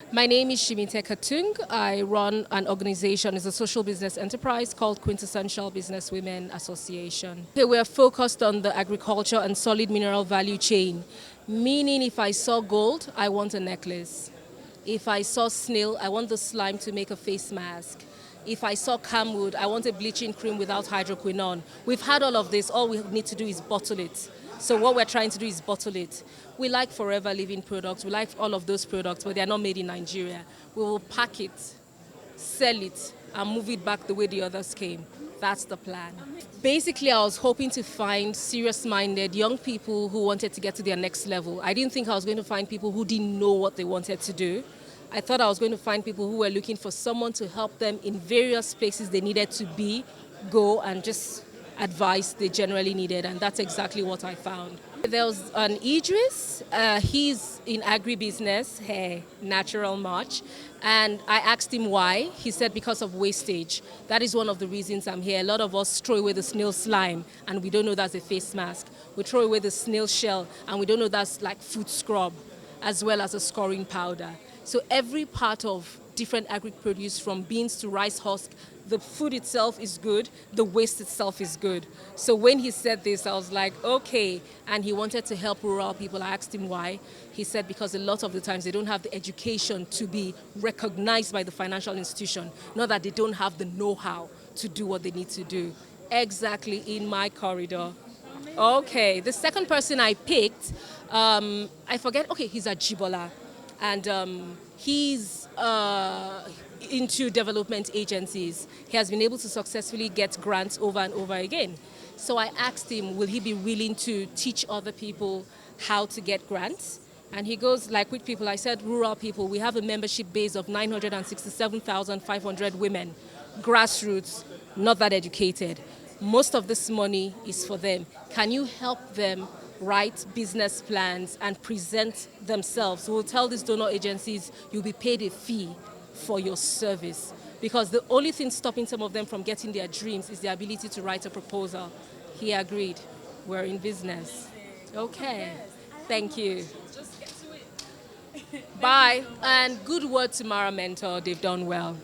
My name is Shimite Katung. I run an organization, it's a social business enterprise called Quintessential Business Women Association. Okay, we're focused on the agriculture and solid mineral value chain, meaning if I saw gold, I want a necklace. If I saw snail, I want the slime to make a face mask. If I saw camwood, I want a bleaching cream without hydroquinone. We've had all of this. All we need to do is bottle it. So what we're trying to do is bottle it. We like Forever Living products. We like all of those products, but they're not made in Nigeria. We will pack it, sell it, and move it back the way the others came. That's the plan. Basically, I was hoping to find serious-minded young people who wanted to get to their next level. I didn't think I was going to find people who didn't know what they wanted to do. I thought I was going to find people who were looking for someone to help them in various places they needed to be, go, and just advice they generally needed, and that's exactly what I found. There was an Idris, he's in agribusiness, hey, natural much, and I asked him why. He said because of wastage. That is one of the reasons I'm here. A lot of us throw away the snail slime, and we don't know that's a face mask. We throw away the snail shell, and we don't know that's like food scrub, as well as a scoring powder. So every part of different agri-produce, from beans to rice husk, the food itself is good, the waste itself is good. So when he said this, I was like, okay. And he wanted to help rural people. I asked him why. He said because a lot of the times they don't have the education to be recognized by the financial institution, not that they don't have the know-how to do what they need to do. Exactly in my corridor. Okay, the second person I picked, I forget, okay, he's a Jibola. And he's into development agencies. He has been able to successfully get grants over and over again. So I asked him, will he be willing to teach other people how to get grants? And he goes, like which people? I said, rural people. We have a membership base of 967,500 women, grassroots, not that educated. Most of this money is for them. Can you help them write business plans and present themselves? We'll tell these donor agencies you'll be paid a fee for your service, because the only thing stopping some of them from getting their dreams is the ability to write a proposal. He agreed. We're in business. Okay. Thank you. Bye. And good word to Mara Mentor. They've done well.